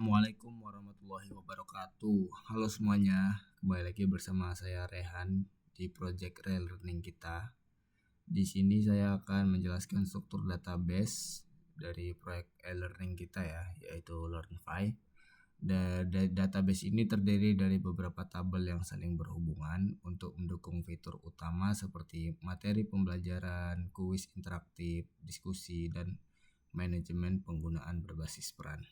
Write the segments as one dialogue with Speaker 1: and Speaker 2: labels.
Speaker 1: Assalamualaikum warahmatullahi wabarakatuh. Halo semuanya, kembali lagi bersama saya Rehan di project relearning kita. Di sini saya akan menjelaskan struktur database dari proyek e-learning kita ya, yaitu LearnFi. Database ini terdiri dari beberapa tabel yang saling berhubungan untuk mendukung fitur utama seperti materi pembelajaran, kuis interaktif, diskusi, dan manajemen penggunaan berbasis peran.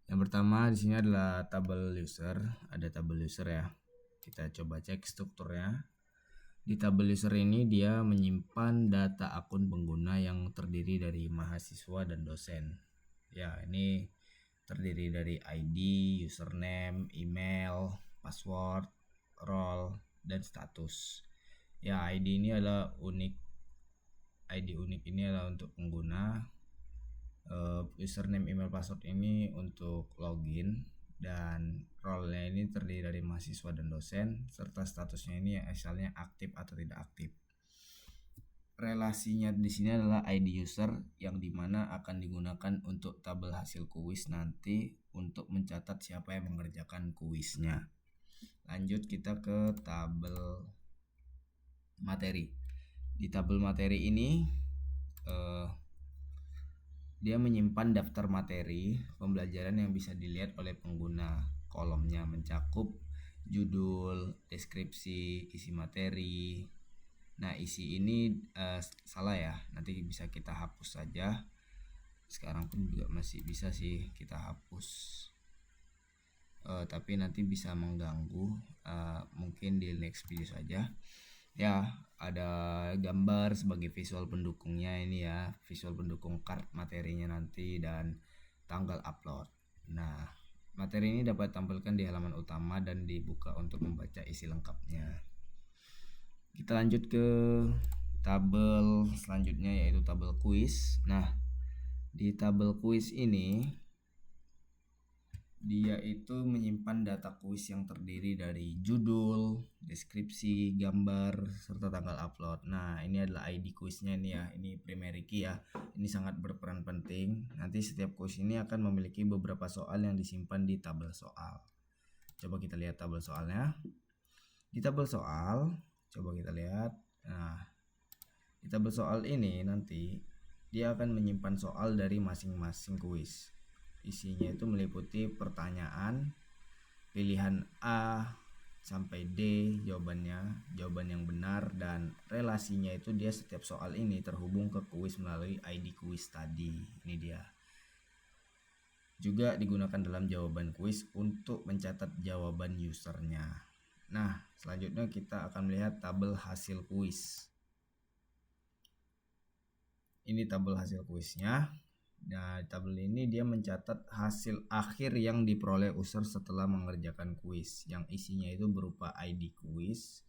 Speaker 1: Yang pertama di sini adalah tabel user, ada tabel user ya. Kita coba cek strukturnya. Di tabel user ini dia menyimpan data akun pengguna yang terdiri dari mahasiswa dan dosen. Ya, ini terdiri dari ID, username, email, password, role, dan status. Ya, ID unik ini adalah untuk pengguna. Username, email, password ini untuk login, dan role-nya ini terdiri dari mahasiswa dan dosen, serta statusnya ini asalnya aktif atau tidak aktif. Relasinya di sini adalah ID user yang dimana akan digunakan untuk tabel hasil kuis nanti untuk mencatat siapa yang mengerjakan kuisnya. Lanjut kita ke tabel materi. Di tabel materi ini dia menyimpan daftar materi pembelajaran yang bisa dilihat oleh pengguna. Kolomnya mencakup judul, deskripsi, isi materi. Nah, isi ini salah ya, nanti bisa kita hapus saja. Sekarang pun juga masih bisa sih kita hapus, tapi nanti bisa mengganggu. Mungkin di next video saja. Ya, ada gambar sebagai visual pendukungnya ini ya, visual pendukung card materinya nanti, dan tanggal upload. Nah, materi ini dapat tampilkan di halaman utama dan dibuka untuk membaca isi lengkapnya. Kita lanjut ke tabel selanjutnya, yaitu tabel kuis. Nah, di tabel kuis ini dia itu menyimpan data kuis yang terdiri dari judul, deskripsi, gambar, serta tanggal upload. Nah, ini adalah ID kuisnya ini ya. Ini primary key ya. Ini sangat berperan penting. Nanti setiap kuis ini akan memiliki beberapa soal yang disimpan di tabel soal. Coba kita lihat tabel soalnya. Di tabel soal, coba kita lihat. Nah, di tabel soal ini nanti dia akan menyimpan soal dari masing-masing kuis. Isinya itu meliputi pertanyaan, pilihan A sampai D jawabannya, jawaban yang benar, dan relasinya itu dia setiap soal ini terhubung ke kuis melalui ID kuis tadi. Ini dia. Juga digunakan dalam jawaban kuis untuk mencatat jawaban usernya. Nah, selanjutnya kita akan melihat tabel hasil kuis. Ini tabel hasil kuisnya. Nah, tabel ini dia mencatat hasil akhir yang diperoleh user setelah mengerjakan kuis, yang isinya itu berupa ID kuis,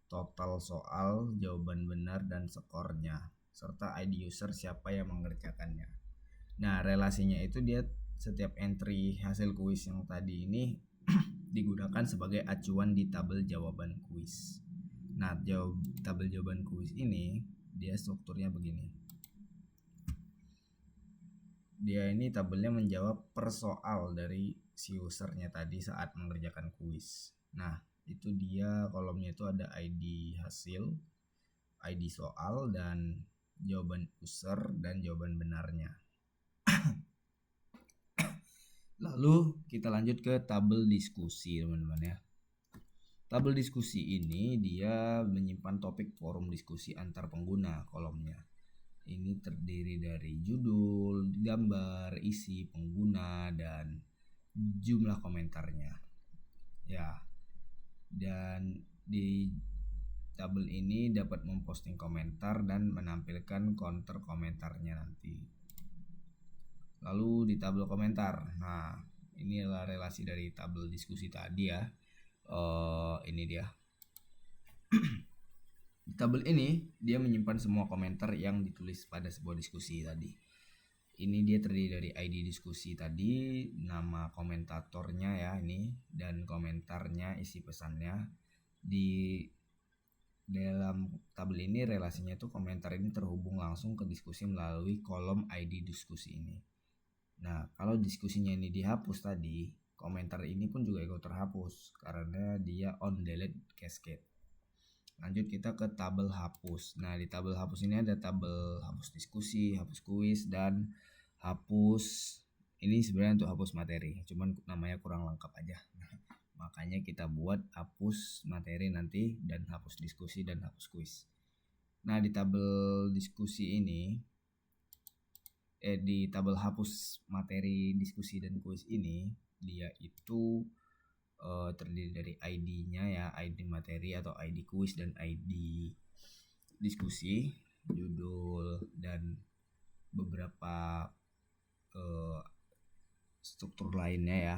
Speaker 1: total soal, jawaban benar, dan skornya, serta ID user siapa yang mengerjakannya. Nah, relasinya itu dia setiap entry hasil kuis yang tadi ini digunakan sebagai acuan di tabel jawaban kuis. Nah, tabel jawaban kuis ini dia strukturnya begini. Dia ini tabelnya menjawab per soal dari si usernya tadi saat mengerjakan kuis. Nah, itu dia kolomnya itu ada ID hasil, ID soal, dan jawaban user dan jawaban benarnya. Lalu kita lanjut ke tabel diskusi, teman-teman ya. Tabel diskusi ini dia menyimpan topik forum diskusi antar pengguna. Kolomnya ini terdiri dari judul, gambar, isi, pengguna, dan jumlah komentarnya. Ya, dan di tabel ini dapat memposting komentar dan menampilkan counter komentarnya nanti. Lalu di tabel komentar, nah ini adalah relasi dari tabel diskusi tadi ya. Ini dia. Di tabel ini dia menyimpan semua komentar yang ditulis pada sebuah diskusi tadi. Ini dia terdiri dari ID diskusi tadi, nama komentatornya ya ini, dan komentarnya, isi pesannya. Di dalam tabel ini relasinya itu komentar ini terhubung langsung ke diskusi melalui kolom ID diskusi ini. Nah, kalau diskusinya ini dihapus tadi, komentar ini pun juga ikut terhapus karena dia on delete cascade. Lanjut kita ke tabel hapus. Nah, di tabel hapus ini ada tabel hapus diskusi, hapus kuis, dan hapus ini sebenarnya untuk hapus materi, cuman namanya kurang lengkap aja. Makanya kita buat hapus materi nanti dan hapus diskusi dan hapus kuis. Nah, di tabel diskusi ini di tabel hapus materi diskusi dan kuis ini dia itu terdiri dari ID-nya ya, ID materi atau ID kuis dan ID diskusi, judul dan beberapa struktur lainnya ya.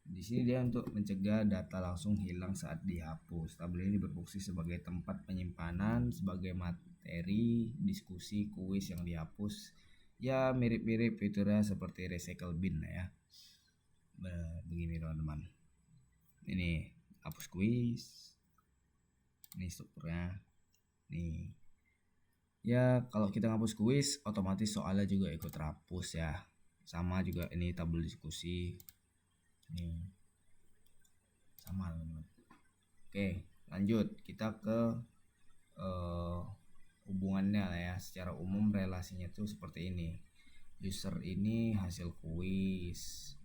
Speaker 1: Di sini dia untuk mencegah data langsung hilang saat dihapus. Tabel ini berfungsi sebagai tempat penyimpanan sebagai materi diskusi kuis yang dihapus. Ya mirip-mirip fiturnya seperti recycle bin ya. Begini teman-teman. Ini hapus kuis. Ini strukturnya. Nih. Ya kalau kita hapus kuis otomatis soalnya juga ikut terhapus ya. Sama juga ini tabel diskusi. Nih. Sama teman-teman. Oke, lanjut kita ke hubungannya lah ya. Secara umum relasinya tuh seperti ini. User ini hasil kuis.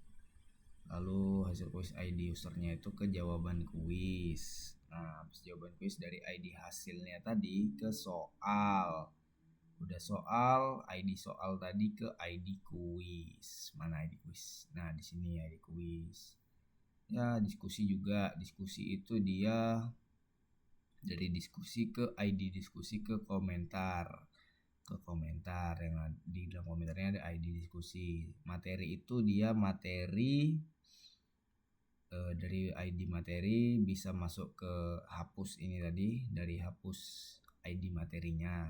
Speaker 1: Lalu hasil kuis ID usernya itu ke jawaban kuis. Nah, habis jawaban kuis dari ID hasilnya tadi ke soal. Udah soal, ID soal tadi ke ID kuis. Mana ID kuis? Nah, di sini ID kuis. Ya, diskusi juga. Diskusi itu dia dari diskusi ke ID diskusi ke komentar. Ke komentar yang di dalam komentarnya ada ID diskusi. Materi itu dia materi dari ID materi bisa masuk ke hapus ini tadi, dari hapus ID materinya.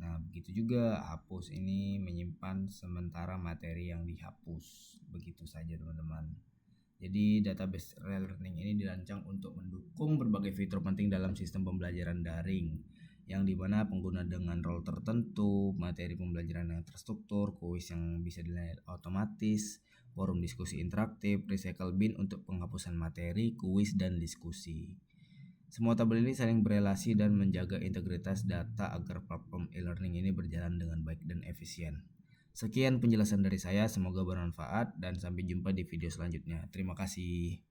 Speaker 1: Nah, begitu juga hapus ini menyimpan sementara materi yang dihapus. Begitu saja teman-teman. Jadi database relearning ini dirancang untuk mendukung berbagai fitur penting dalam sistem pembelajaran daring, yang dimana pengguna dengan role tertentu, materi pembelajaran yang terstruktur, kuis yang bisa dinilai otomatis, forum diskusi interaktif, recycle bin untuk penghapusan materi, kuis, dan diskusi. Semua tabel ini saling berelasi dan menjaga integritas data agar platform e-learning ini berjalan dengan baik dan efisien. Sekian penjelasan dari saya, semoga bermanfaat dan sampai jumpa di video selanjutnya. Terima kasih.